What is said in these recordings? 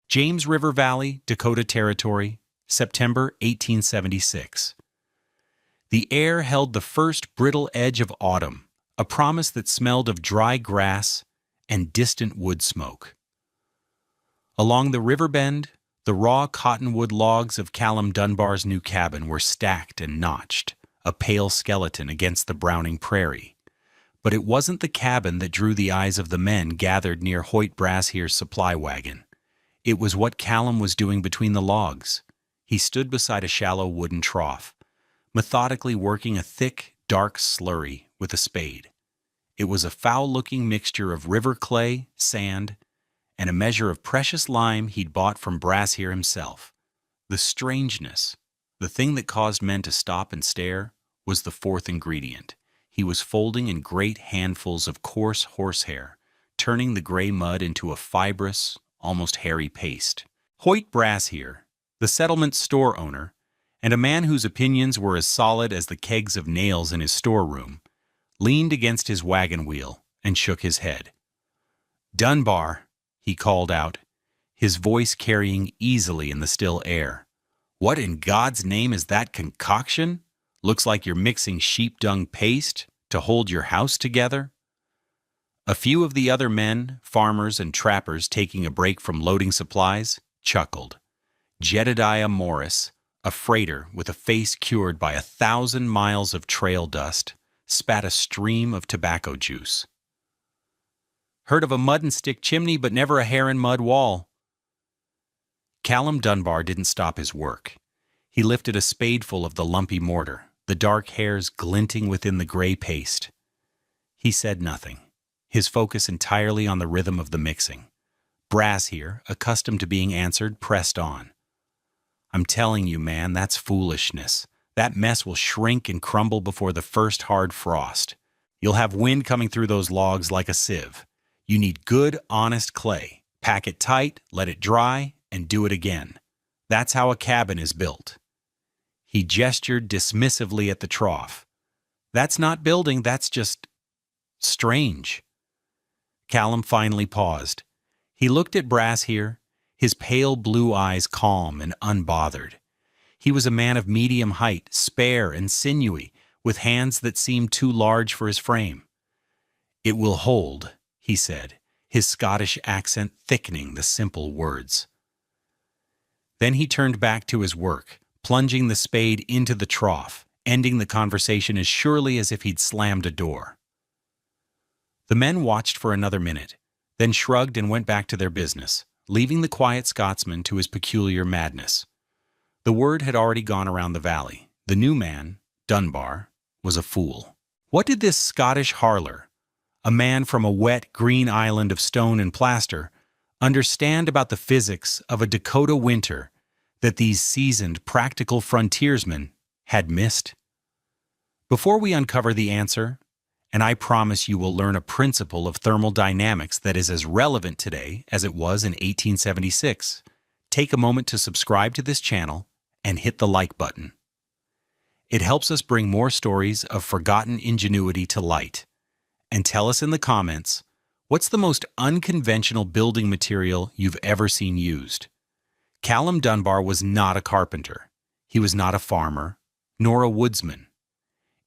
James River Valley, Dakota Territory, September 1876. The air held the first brittle edge of autumn, a promise that smelled of dry grass and distant wood smoke. Along the river bend, the raw cottonwood logs of Callum Dunbar's new cabin were stacked and notched, a pale skeleton against the browning prairie. But it wasn't the cabin that drew the eyes of the men gathered near Hoyt Brashear's supply wagon. It was what Callum was doing between the logs. He stood beside a shallow wooden trough, methodically working a thick, dark slurry with a spade. It was a foul-looking mixture of river clay, sand, and a measure of precious lime he'd bought from Brashear himself. The strangeness, the thing that caused men to stop and stare, was the fourth ingredient. He was folding in great handfuls of coarse horsehair, turning the gray mud into a fibrous, almost hairy paste. Hoyt Brashear, the settlement's store owner, and a man whose opinions were as solid as the kegs of nails in his storeroom, leaned against his wagon wheel and shook his head. "Dunbar," he called out, his voice carrying easily in the still air. "What in God's name is that concoction? Looks like you're mixing sheep dung paste to hold your house together." A few of the other men, farmers and trappers taking a break from loading supplies, chuckled. Jedediah Morris, a freighter with a face cured by 1,000 miles of trail dust, spat a stream of tobacco juice. "Heard of a mud and stick chimney, but never a hair and mud wall." Callum Dunbar didn't stop his work. He lifted a spadeful of the lumpy mortar, the dark hairs glinting within the gray paste. He said nothing, his focus entirely on the rhythm of the mixing. Brashear, accustomed to being answered, pressed on. "I'm telling you, man, that's foolishness. That mess will shrink and crumble before the first hard frost. You'll have wind coming through those logs like a sieve. You need good, honest clay. Pack it tight, let it dry, and do it again. That's how a cabin is built." He gestured dismissively at the trough. "That's not building, that's just strange." Callum finally paused. He looked at Brashear, his pale blue eyes calm and unbothered. He was a man of medium height, spare and sinewy, with hands that seemed too large for his frame. "It will hold," he said, his Scottish accent thickening the simple words. Then he turned back to his work, plunging the spade into the trough, ending the conversation as surely as if he'd slammed a door. The men watched for another minute, then shrugged and went back to their business, leaving the quiet Scotsman to his peculiar madness. The word had already gone around the valley. The new man, Dunbar, was a fool. What did this Scottish harler, a man from a wet, green island of stone and plaster, understand about the physics of a Dakota winter that these seasoned, practical frontiersmen had missed? Before we uncover the answer, and I promise you will learn a principle of thermodynamics that is as relevant today as it was in 1876, take a moment to subscribe to this channel and hit the like button. It helps us bring more stories of forgotten ingenuity to light. And tell us in the comments, what's the most unconventional building material you've ever seen used? Callum Dunbar was not a carpenter. He was not a farmer, nor a woodsman.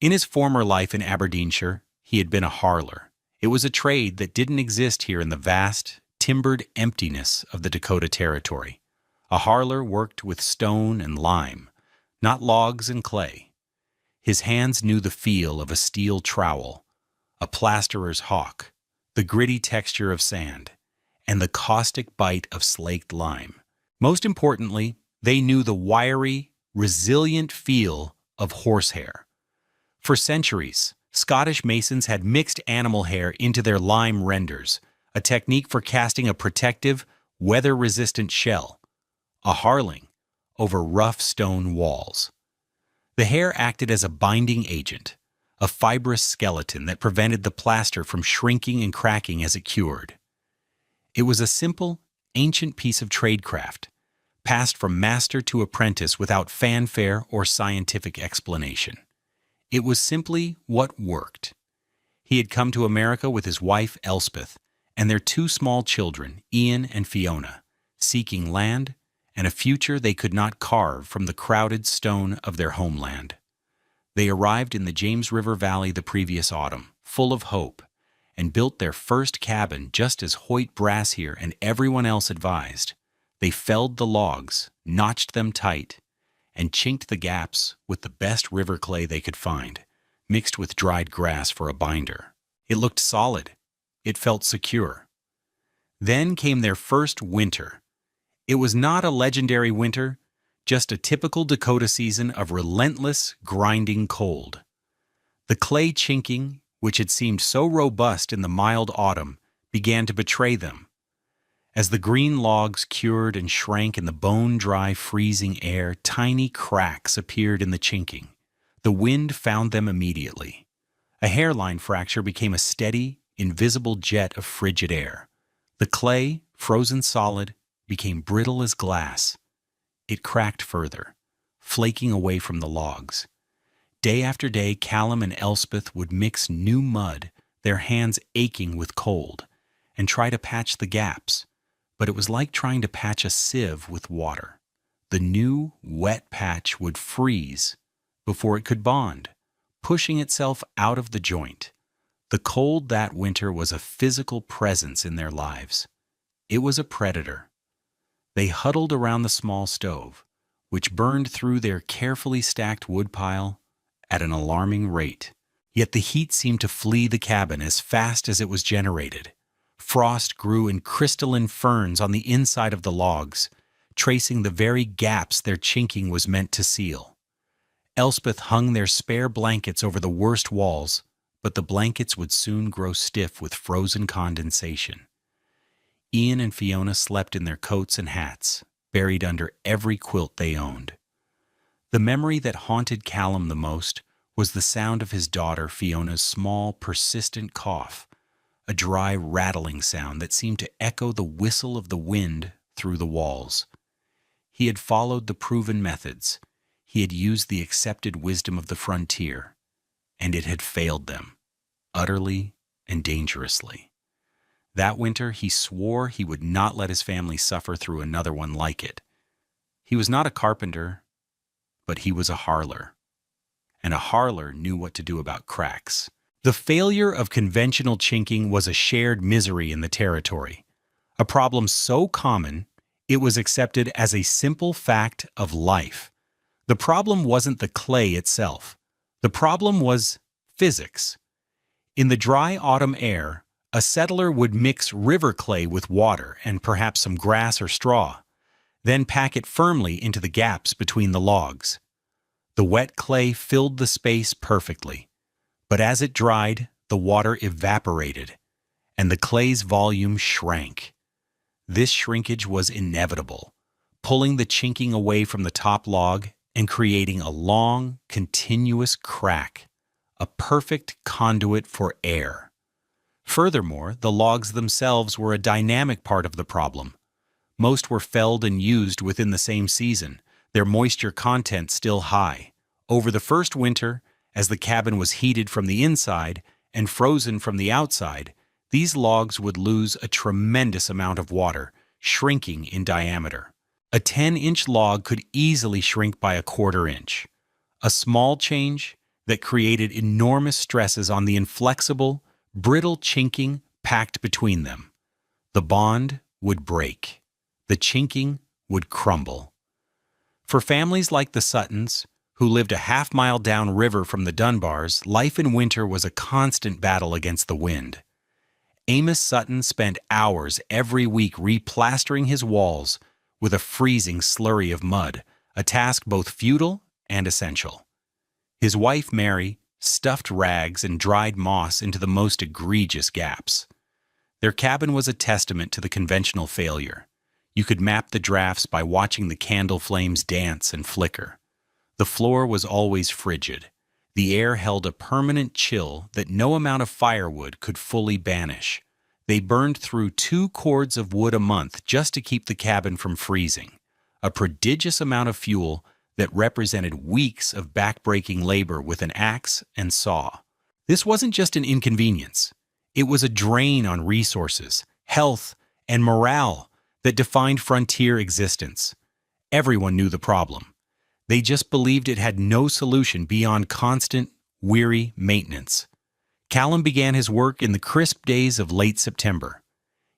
In his former life in Aberdeenshire, he had been a harler. It was a trade that didn't exist here in the vast, timbered emptiness of the Dakota Territory. A harler worked with stone and lime, not logs and clay. His hands knew the feel of a steel trowel, a plasterer's hawk, the gritty texture of sand, and the caustic bite of slaked lime. Most importantly, they knew the wiry, resilient feel of horsehair. For centuries, Scottish masons had mixed animal hair into their lime renders, a technique for casting a protective, weather-resistant shell, a harling, over rough stone walls. The hair acted as a binding agent, a fibrous skeleton that prevented the plaster from shrinking and cracking as it cured. It was a simple, ancient piece of tradecraft, passed from master to apprentice without fanfare or scientific explanation. It was simply what worked. He had come to America with his wife Elspeth and their two small children, Ian and Fiona, seeking land and a future they could not carve from the crowded stone of their homeland. They arrived in the James River Valley the previous autumn, full of hope, and built their first cabin just as Hoyt Brassier and everyone else advised. They felled the logs, notched them tight, and chinked the gaps with the best river clay they could find, mixed with dried grass for a binder. It looked solid. It felt secure. Then came their first winter. It was not a legendary winter, just a typical Dakota season of relentless, grinding cold. The clay chinking, which had seemed so robust in the mild autumn, began to betray them. As the green logs cured and shrank in the bone-dry, freezing air, tiny cracks appeared in the chinking. The wind found them immediately. A hairline fracture became a steady, invisible jet of frigid air. The clay, frozen solid, became brittle as glass. It cracked further, flaking away from the logs. Day after day, Callum and Elspeth would mix new mud, their hands aching with cold, and try to patch the gaps. But it was like trying to patch a sieve with water. The new, wet patch would freeze before it could bond, pushing itself out of the joint. The cold that winter was a physical presence in their lives. It was a predator. They huddled around the small stove, which burned through their carefully stacked woodpile at an alarming rate. Yet the heat seemed to flee the cabin as fast as it was generated. Frost grew in crystalline ferns on the inside of the logs, tracing the very gaps their chinking was meant to seal. Elspeth hung their spare blankets over the worst walls, but the blankets would soon grow stiff with frozen condensation. Ian and Fiona slept in their coats and hats, buried under every quilt they owned. The memory that haunted Callum the most was the sound of his daughter Fiona's small, persistent cough, a dry, rattling sound that seemed to echo the whistle of the wind through the walls. He had followed the proven methods. He had used the accepted wisdom of the frontier, and it had failed them, utterly and dangerously. That winter, he swore he would not let his family suffer through another one like it. He was not a carpenter, but he was a harler. And a harler knew what to do about cracks. The failure of conventional chinking was a shared misery in the territory, a problem so common it was accepted as a simple fact of life. The problem wasn't the clay itself. The problem was physics. In the dry autumn air, a settler would mix river clay with water and perhaps some grass or straw, then pack it firmly into the gaps between the logs. The wet clay filled the space perfectly. But as it dried, the water evaporated, and the clay's volume shrank. This shrinkage was inevitable, pulling the chinking away from the top log and creating a long, continuous crack, a perfect conduit for air. Furthermore, the logs themselves were a dynamic part of the problem. Most were felled and used within the same season, their moisture content still high. Over the first winter, as the cabin was heated from the inside and frozen from the outside, these logs would lose a tremendous amount of water, shrinking in diameter. A 10-inch log could easily shrink by a quarter inch. A small change that created enormous stresses on the inflexible, brittle chinking packed between them. The bond would break. The chinking would crumble. For families like the Suttons, who lived a half-mile downriver from the Dunbars, life in winter was a constant battle against the wind. Amos Sutton spent hours every week replastering his walls with a freezing slurry of mud, a task both futile and essential. His wife, Mary, stuffed rags and dried moss into the most egregious gaps. Their cabin was a testament to the conventional failure. You could map the drafts by watching the candle flames dance and flicker. The floor was always frigid. The air held a permanent chill that no amount of firewood could fully banish. They burned through 2 cords of wood a month just to keep the cabin from freezing, a prodigious amount of fuel that represented weeks of back-breaking labor with an axe and saw. This wasn't just an inconvenience. It was a drain on resources, health, and morale that defined frontier existence. Everyone knew the problem. They just believed it had no solution beyond constant, weary maintenance. Callum began his work in the crisp days of late September.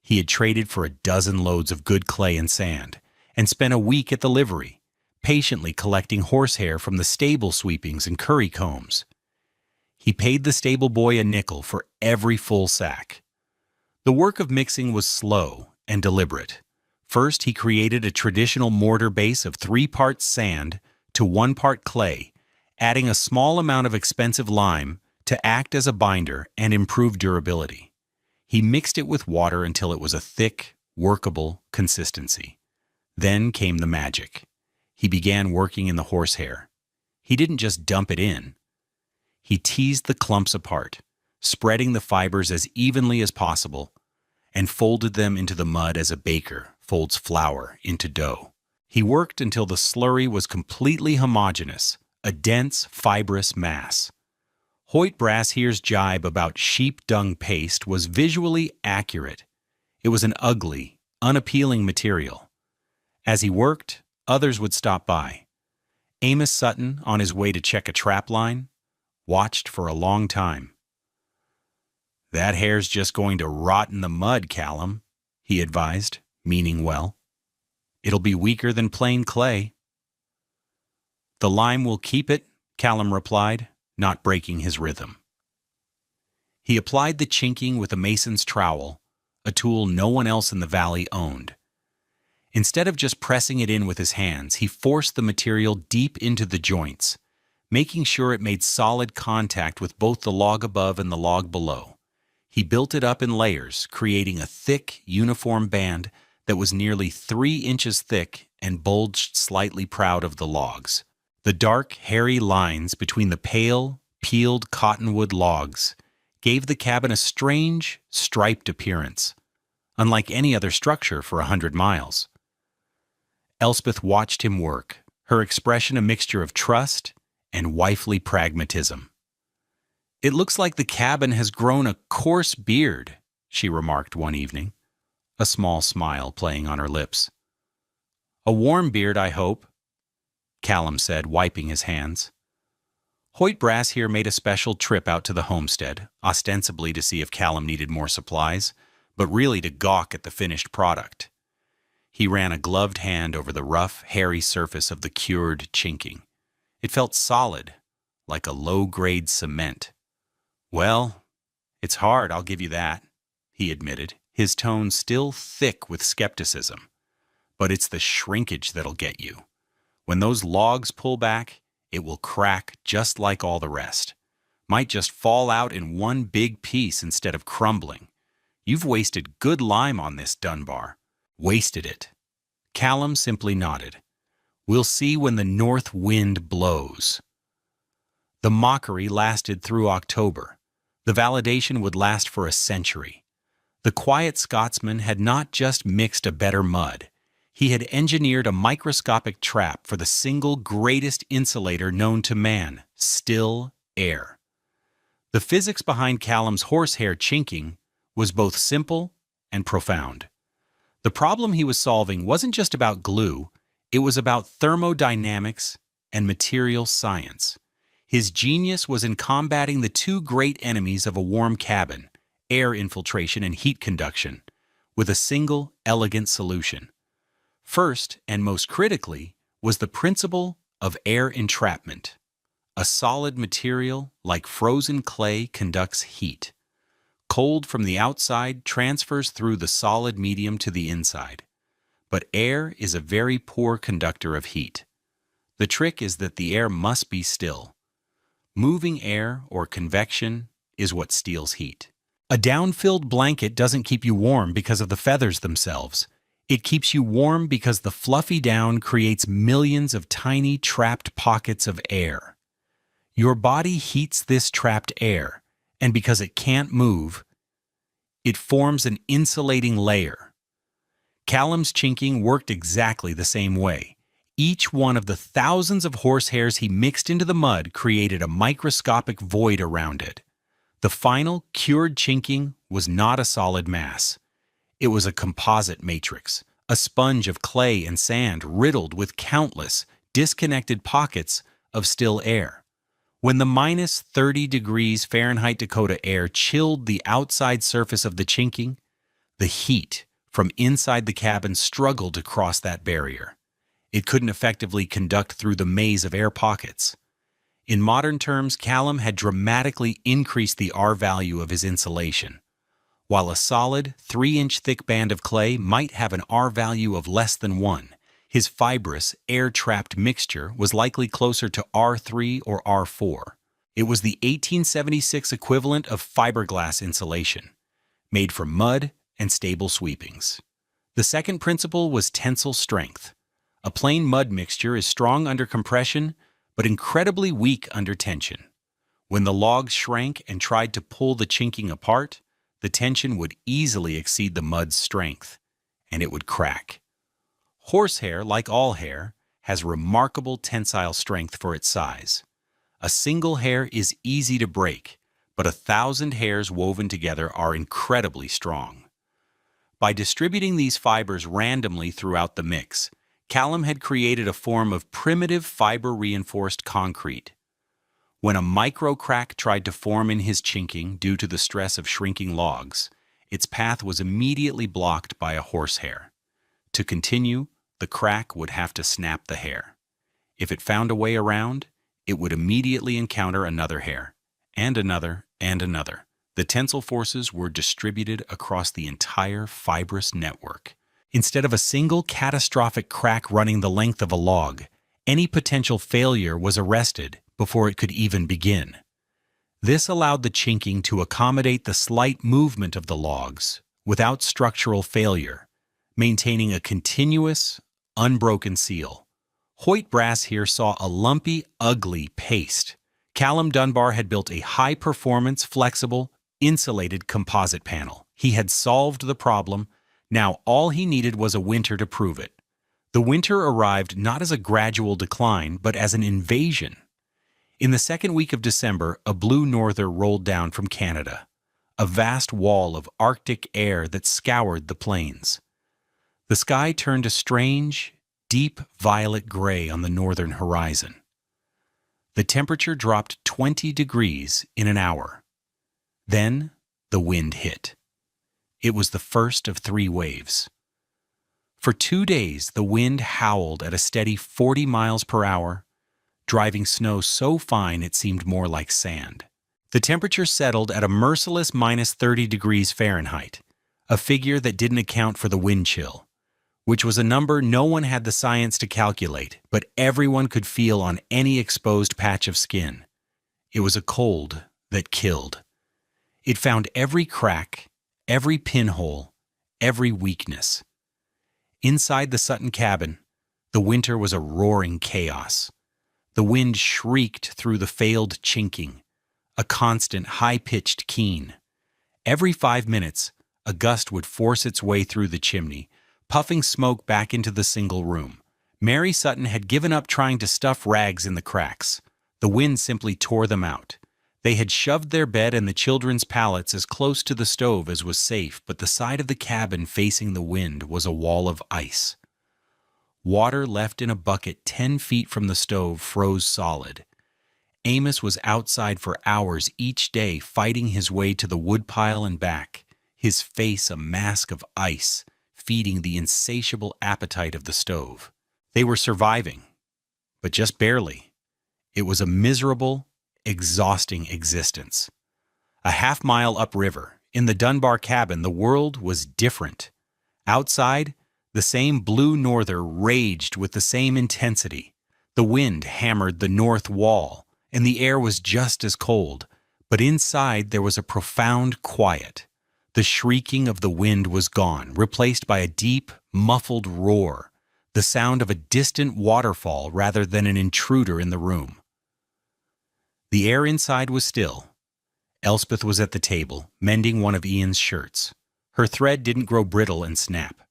He had traded for a dozen loads of good clay and sand, and spent a week at the livery, patiently collecting horsehair from the stable sweepings and curry combs. He paid the stable boy a nickel for every full sack. The work of mixing was slow and deliberate. First, he created a traditional mortar base of 3 parts sand to 1 part clay, adding a small amount of expensive lime to act as a binder and improve durability. He mixed it with water until it was a thick, workable consistency. Then came the magic. He began working in the horsehair. He didn't just dump it in. He teased the clumps apart, spreading the fibers as evenly as possible, and folded them into the mud as a baker folds flour into dough. He worked until the slurry was completely homogeneous, a dense, fibrous mass. Hoyt Brasshear's jibe about sheep dung paste was visually accurate. It was an ugly, unappealing material. As he worked, others would stop by. Amos Sutton, on his way to check a trap line, watched for a long time. "That hair's just going to rot in the mud, Callum," he advised, meaning well. "It'll be weaker than plain clay." "The lime will keep it," Callum replied, not breaking his rhythm. He applied the chinking with a mason's trowel, a tool no one else in the valley owned. Instead of just pressing it in with his hands, he forced the material deep into the joints, making sure it made solid contact with both the log above and the log below. He built it up in layers, creating a thick, uniform band that was nearly 3 inches thick and bulged slightly proud of the logs. The dark, hairy lines between the pale, peeled cottonwood logs gave the cabin a strange, striped appearance, unlike any other structure for 100 miles. Elspeth watched him work, her expression a mixture of trust and wifely pragmatism. "It looks like the cabin has grown a coarse beard," she remarked one evening, a small smile playing on her lips. "A warm beard, I hope," Callum said, wiping his hands. Hoyt Brasshear made a special trip out to the homestead, ostensibly to see if Callum needed more supplies, but really to gawk at the finished product. He ran a gloved hand over the rough, hairy surface of the cured chinking. It felt solid, like a low-grade cement. "Well, it's hard, I'll give you that," he admitted, his tone still thick with skepticism. "But it's the shrinkage that'll get you. When those logs pull back, it will crack just like all the rest. Might just fall out in one big piece instead of crumbling. You've wasted good lime on this, Dunbar." "Wasted it." Callum simply nodded. "We'll see when the north wind blows." The mockery lasted through October. The validation would last for a century. The quiet Scotsman had not just mixed a better mud. He had engineered a microscopic trap for the single greatest insulator known to man, still air. The physics behind Callum's horsehair chinking was both simple and profound. The problem he was solving wasn't just about glue, it was about thermodynamics and material science. His genius was in combating the 2 great enemies of a warm cabin, air infiltration and heat conduction, with a single, elegant solution. First, and most critically, was the principle of air entrapment. A solid material, like frozen clay, conducts heat. Cold from the outside transfers through the solid medium to the inside. But air is a very poor conductor of heat. The trick is that the air must be still. Moving air, or convection, is what steals heat. A down-filled blanket doesn't keep you warm because of the feathers themselves. It keeps you warm because the fluffy down creates millions of tiny trapped pockets of air. Your body heats this trapped air, and because it can't move, it forms an insulating layer. Callum's chinking worked exactly the same way. Each one of the thousands of horsehairs he mixed into the mud created a microscopic void around it. The final, cured chinking was not a solid mass. It was a composite matrix, a sponge of clay and sand riddled with countless, disconnected pockets of still air. When the minus 30 degrees Fahrenheit Dakota air chilled the outside surface of the Chinking, the heat from inside the cabin struggled to cross that barrier. It couldn't effectively conduct through the maze of air pockets. In modern terms, Callum had dramatically increased the R value of his insulation. While a solid 3-inch thick band of clay might have an R value of less than 1, his fibrous, air-trapped mixture was likely closer to R3 or R4. It was the 1876 equivalent of fiberglass insulation, made from mud and stable sweepings. The second principle was tensile strength. A plain mud mixture is strong under compression, but incredibly weak under tension. When the logs shrank and tried to pull the Chinking apart, the tension would easily exceed the mud's strength, and it would crack. Horsehair, like all hair, has remarkable tensile strength for its size. A single hair is easy to break, but 1,000 hairs woven together are incredibly strong. By distributing these fibers randomly throughout the mix, Callum had created a form of primitive fiber-reinforced concrete. When a micro-crack tried to form in his Chinking due to the stress of shrinking logs, its path was immediately blocked by a horsehair. To continue, the crack would have to snap the hair. If it found a way around, it would immediately encounter another hair, and another, and another. The tensile forces were distributed across the entire fibrous network. Instead of a single catastrophic crack running the length of a log, any potential failure was arrested before it could even begin. This allowed the Chinking to accommodate the slight movement of the logs without structural failure, maintaining a continuous, unbroken seal. Hoyt Brass here saw a lumpy, ugly paste. Callum Dunbar had built a high-performance, flexible, insulated composite panel. He had solved the problem. Now all he needed was a winter to prove it. The winter arrived not as a gradual decline, but as an invasion. In the second week of December, a blue norther rolled down from Canada, a vast wall of Arctic air that scoured the plains. The sky turned a strange, deep violet gray on the northern horizon. The temperature dropped 20 degrees in an hour. Then the wind hit. It was the first of 3 waves. For 2 days, the wind howled at a steady 40 miles per hour, driving snow so fine it seemed more like sand. The temperature settled at a merciless minus 30 degrees Fahrenheit, a figure that didn't account for the wind chill, which was a number no one had the science to calculate, but everyone could feel on any exposed patch of skin. It was a cold that killed. It found every crack, every pinhole, every weakness. Inside the Sutton cabin, the winter was a roaring chaos. The wind shrieked through the failed Chinking, a constant high-pitched keen. Every 5 minutes, a gust would force its way through the chimney, puffing smoke back into the single room. Mary Sutton had given up trying to stuff rags in the cracks. The wind simply tore them out. They had shoved their bed and the children's pallets as close to the stove as was safe, but the side of the cabin facing the wind was a wall of ice. Water left in a bucket 10 feet from the stove froze solid. Amos was outside for hours each day fighting his way to the woodpile and back, his face a mask of ice, feeding the insatiable appetite of the stove. They were surviving, but just barely. It was a miserable, exhausting existence. A half-mile upriver, in the Dunbar cabin, the world was different. Outside, the same blue norther raged with the same intensity. The wind hammered the north wall, and the air was just as cold, but inside there was a profound quiet. The shrieking of the wind was gone, replaced by a deep, muffled roar, the sound of a distant waterfall rather than an intruder in the room. The air inside was still. Elspeth was at the table, mending one of Ian's shirts. Her thread didn't grow brittle and snap.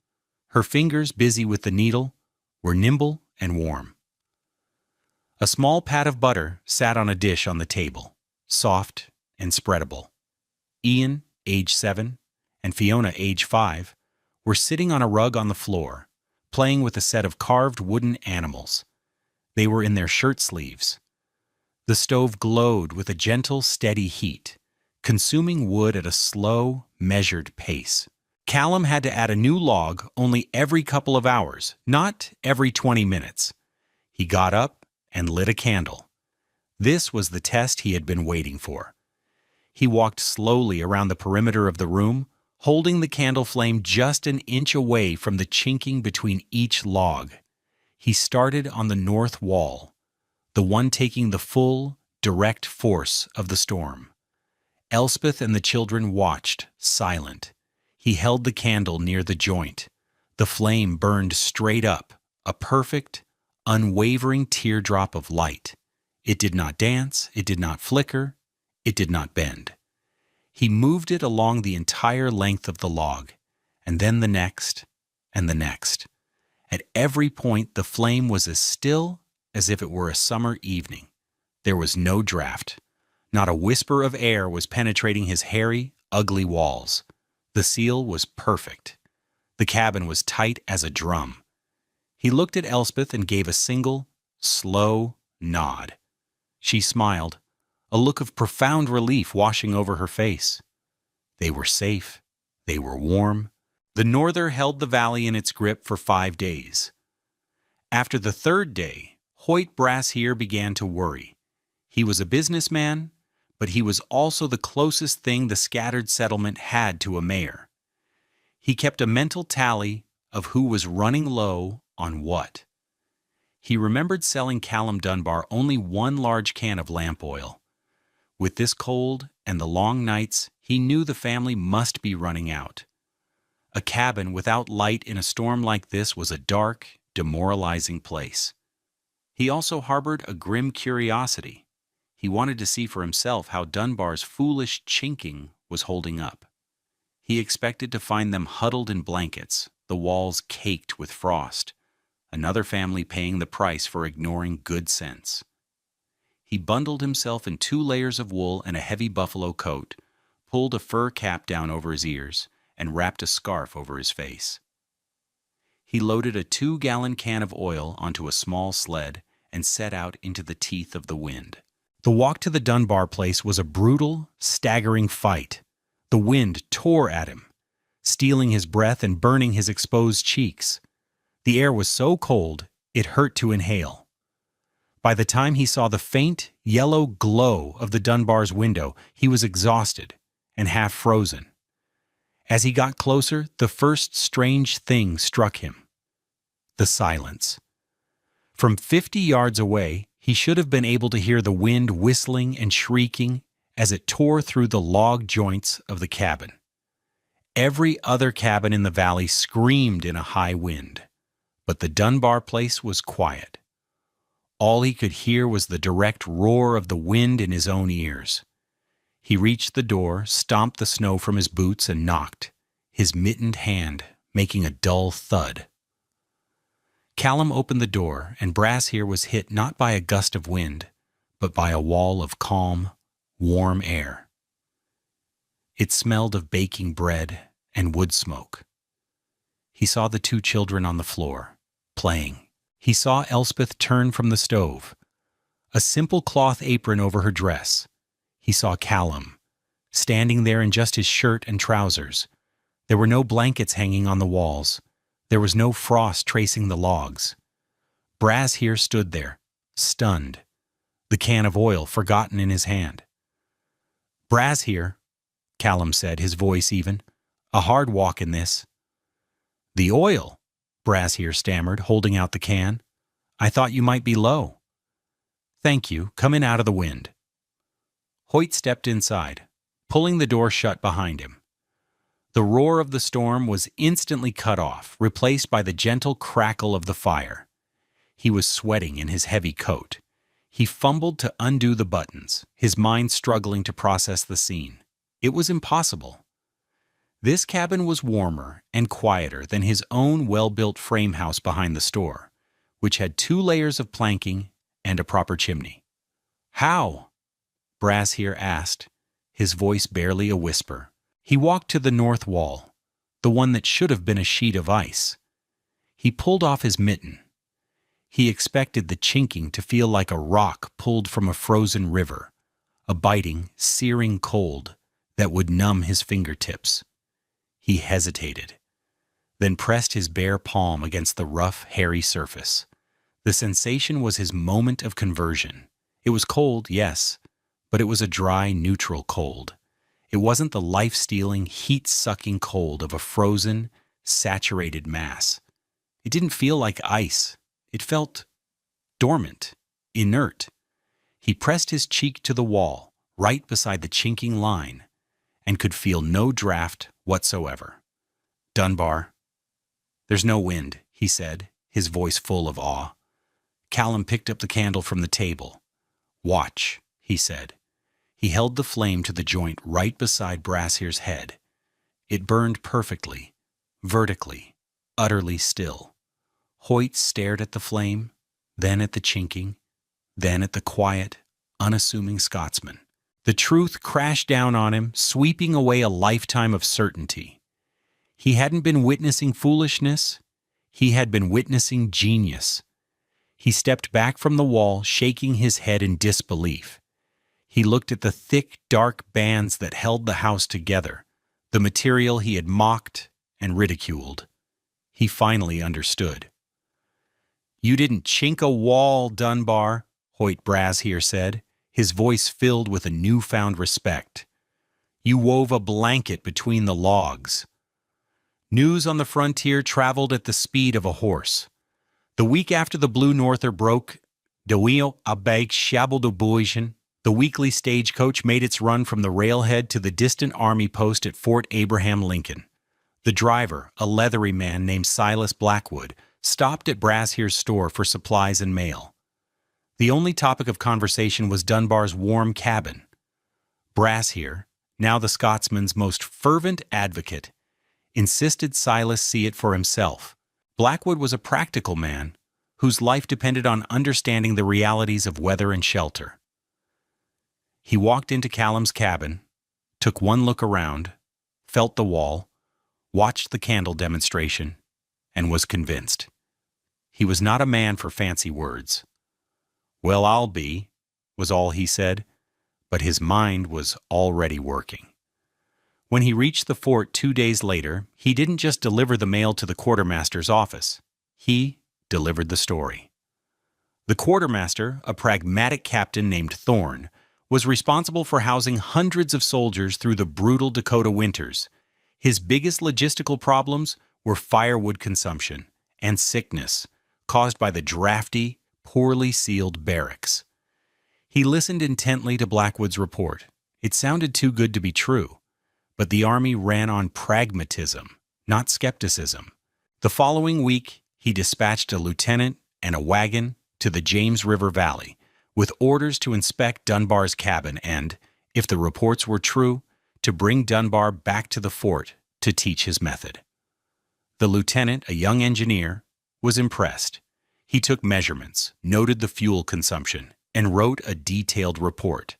Her fingers, busy with the needle, were nimble and warm. A small pat of butter sat on a dish on the table, soft and spreadable. Ian, age 7, and Fiona, age 5, were sitting on a rug on the floor, playing with a set of carved wooden animals. They were in their shirt sleeves. The stove glowed with a gentle, steady heat, consuming wood at a slow, measured pace. Callum had to add a new log only every couple of hours, not every 20 minutes. He got up and lit a candle. This was the test he had been waiting for. He walked slowly around the perimeter of the room, holding the candle flame just an inch away from the chinking between each log. He started on the north wall, the one taking the full, direct force of the storm. Elspeth and the children watched, silent. He held the candle near the joint. The flame burned straight up, a perfect, unwavering teardrop of light. It did not dance, it did not flicker, it did not bend. He moved it along the entire length of the log, and then the next, and the next. At every point, the flame was as still as if it were a summer evening. There was no draft. Not a whisper of air was penetrating his hairy, ugly walls. The seal was perfect. The cabin was tight as a drum. He looked at Elspeth and gave a single, slow nod. She smiled, a look of profound relief washing over her face. They were safe. They were warm. The norther held the valley in its grip for 5 days. After the 3rd day, Hoyt Brassier began to worry. He was a businessman, but he was also the closest thing the scattered settlement had to a mayor. He kept a mental tally of who was running low on what. He remembered selling Callum Dunbar only 1 large can of lamp oil. With this cold and the long nights, he knew the family must be running out. A cabin without light in a storm like this was a dark, demoralizing place. He also harbored a grim curiosity. He wanted to see for himself how Dunbar's foolish chinking was holding up. He expected to find them huddled in blankets, the walls caked with frost, another family paying the price for ignoring good sense. He bundled himself in 2 layers of wool and a heavy buffalo coat, pulled a fur cap down over his ears, and wrapped a scarf over his face. He loaded a 2-gallon can of oil onto a small sled and set out into the teeth of the wind. The walk to the Dunbar place was a brutal, staggering fight. The wind tore at him, stealing his breath and burning his exposed cheeks. The air was so cold, it hurt to inhale. By the time he saw the faint, yellow glow of the Dunbar's window, he was exhausted and half frozen. As he got closer, the first strange thing struck him: the silence. From 50 yards away, he should have been able to hear the wind whistling and shrieking as it tore through the log joints of the cabin. Every other cabin in the valley screamed in a high wind, but the Dunbar place was quiet. All he could hear was the direct roar of the wind in his own ears. He reached the door, stomped the snow from his boots, and knocked, his mittened hand making a dull thud. Callum opened the door, and Brassier was hit not by a gust of wind, but by a wall of calm, warm air. It smelled of baking bread and wood smoke. He saw the 2 children on the floor, playing. He saw Elspeth turn from the stove, a simple cloth apron over her dress. He saw Callum, standing there in just his shirt and trousers. There were no blankets hanging on the walls. There was no frost tracing the logs. Brassier stood there, stunned, the can of oil forgotten in his hand. "Brassier," Callum said, his voice even. "A hard walk in this." "The oil," Brassier stammered, holding out the can. "I thought you might be low." "Thank you. Come in out of the wind." Hoyt stepped inside, pulling the door shut behind him. The roar of the storm was instantly cut off, replaced by the gentle crackle of the fire. He was sweating in his heavy coat. He fumbled to undo the buttons, his mind struggling to process the scene. It was impossible. This cabin was warmer and quieter than his own well-built frame house behind the store, which had 2 layers of planking and a proper chimney. "How?" Brassier asked, his voice barely a whisper. He walked to the north wall. the one that should have been a sheet of ice. He pulled off his mitten. He expected the chinking to feel like a rock pulled from a frozen river, a biting, searing cold that would numb his fingertips. He hesitated, then pressed his bare palm against the rough, hairy surface. The sensation was his moment of conversion. It was cold, yes, but it was a dry, neutral cold. It wasn't the life-stealing, heat-sucking cold of a frozen, saturated mass. It didn't feel like ice. It felt dormant, inert. He pressed his cheek to the wall, right beside the chinking line, and could feel no draft whatsoever. "Dunbar." "There's no wind," he said, his voice full of awe. Callum picked up the candle from the table. "Watch," he said. He held the flame to the joint right beside Brasshear's head. It burned perfectly, vertically, utterly still. Hoyt stared at the flame, then at the chinking, then at the quiet, unassuming Scotsman. The truth crashed down on him, sweeping away a lifetime of certainty. He hadn't been witnessing foolishness. He had been witnessing genius. He stepped back from the wall, shaking his head in disbelief. He looked at the thick, dark bands that held the house together, the material he had mocked and ridiculed. He finally understood. "You didn't chink a wall, Dunbar," Hoyt Brasshear said, his voice filled with a newfound respect. "You wove a blanket between the logs." News on the frontier traveled at the speed of a horse. The week after the Blue Norther broke, the weekly stagecoach made its run from the railhead to the distant army post at Fort Abraham Lincoln. The driver, a leathery man named Silas Blackwood, stopped at Brasshear's store for supplies and mail. The only topic of conversation was Dunbar's warm cabin. Brasshear, now the Scotsman's most fervent advocate, insisted Silas see it for himself. Blackwood was a practical man whose life depended on understanding the realities of weather and shelter. He walked into Callum's cabin, took one look around, felt the wall, watched the candle demonstration, and was convinced. He was not a man for fancy words. "Well, I'll be," was all he said, but his mind was already working. When he reached the fort 2 days later, he didn't just deliver the mail to the quartermaster's office. He delivered the story. The quartermaster, a pragmatic captain named Thorne, was responsible for housing hundreds of soldiers through the brutal Dakota winters. His biggest logistical problems were firewood consumption and sickness caused by the drafty, poorly sealed barracks. He listened intently to Blackwood's report. It sounded too good to be true. But the Army ran on pragmatism, not skepticism. The following week, he dispatched a lieutenant and a wagon to the James River Valley, with orders to inspect Dunbar's cabin and, if the reports were true, to bring Dunbar back to the fort to teach his method. The lieutenant, a young engineer, was impressed. He took measurements, noted the fuel consumption, and wrote a detailed report.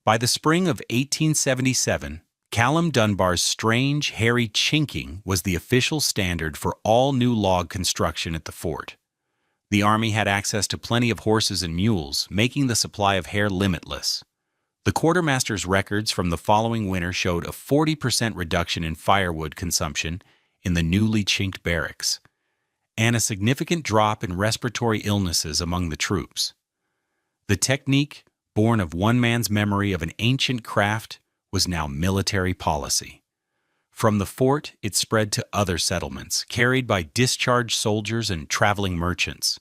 By the spring of 1877, Callum Dunbar's strange, hairy chinking was the official standard for all new log construction at the fort. The Army had access to plenty of horses and mules, making the supply of hair limitless. The quartermaster's records from the following winter showed a 40% reduction in firewood consumption in the newly chinked barracks, and a significant drop in respiratory illnesses among the troops. The technique, born of one man's memory of an ancient craft, was now military policy. From the fort, it spread to other settlements, carried by discharged soldiers and traveling merchants.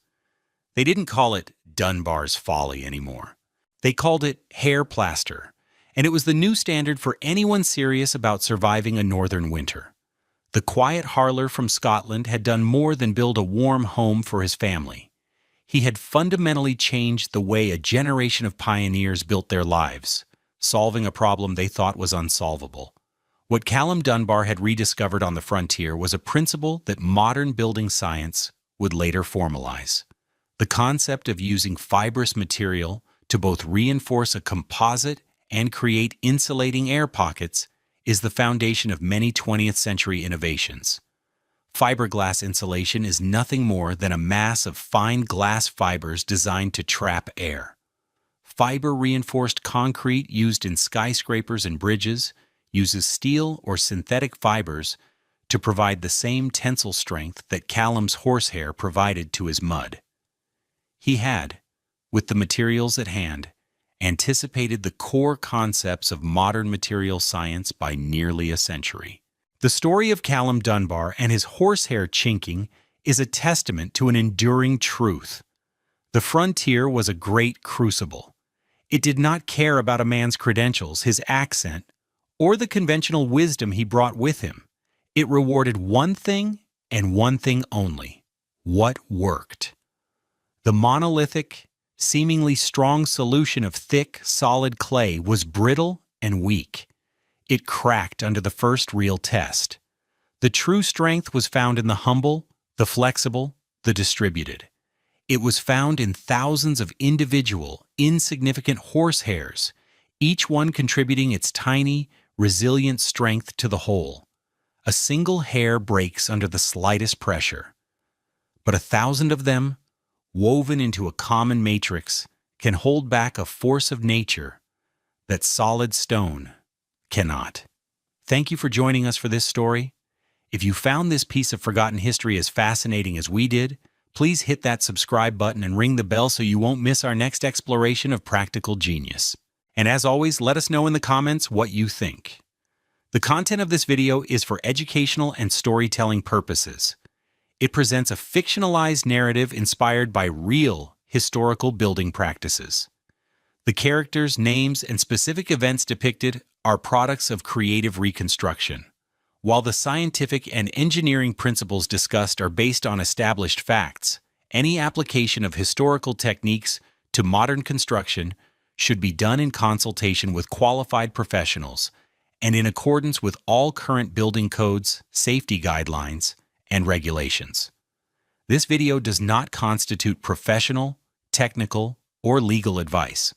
They didn't call it Dunbar's Folly anymore. They called it hair plaster, and it was the new standard for anyone serious about surviving a northern winter. The quiet Harler from Scotland had done more than build a warm home for his family. He had fundamentally changed the way a generation of pioneers built their lives, solving a problem they thought was unsolvable. What Callum Dunbar had rediscovered on the frontier was a principle that modern building science would later formalize. The concept of using fibrous material to both reinforce a composite and create insulating air pockets is the foundation of many 20th century innovations. Fiberglass insulation is nothing more than a mass of fine glass fibers designed to trap air. Fiber-reinforced concrete used in skyscrapers and bridges uses steel or synthetic fibers to provide the same tensile strength that Callum's horsehair provided to his mud. He had, with the materials at hand, anticipated the core concepts of modern material science by nearly a century. The story of Callum Dunbar and his horsehair chinking is a testament to an enduring truth. The frontier was a great crucible. It did not care about a man's credentials, his accent, or the conventional wisdom he brought with him. It rewarded one thing and one thing only: what worked. The monolithic, seemingly strong solution of thick, solid clay was brittle and weak. It cracked under the first real test. The true strength was found in the humble, the flexible, the distributed. It was found in thousands of individual, insignificant horsehairs, each one contributing its tiny, resilient strength to the whole. A single hair breaks under the slightest pressure, but 1,000 of them, woven into a common matrix, can hold back a force of nature that solid stone cannot. Thank you for joining us for this story. If you found this piece of forgotten history as fascinating as we did, please hit that subscribe button and ring the bell so you won't miss our next exploration of practical genius. And as always, let us know in the comments what you think. The content of this video is for educational and storytelling purposes. It presents a fictionalized narrative inspired by real historical building practices. The characters, names, and specific events depicted are products of creative reconstruction, while the scientific and engineering principles discussed are based on established facts. Any application of historical techniques to modern construction should be done in consultation with qualified professionals and in accordance with all current building codes, safety guidelines, and regulations. This video does not constitute professional, technical, or legal advice.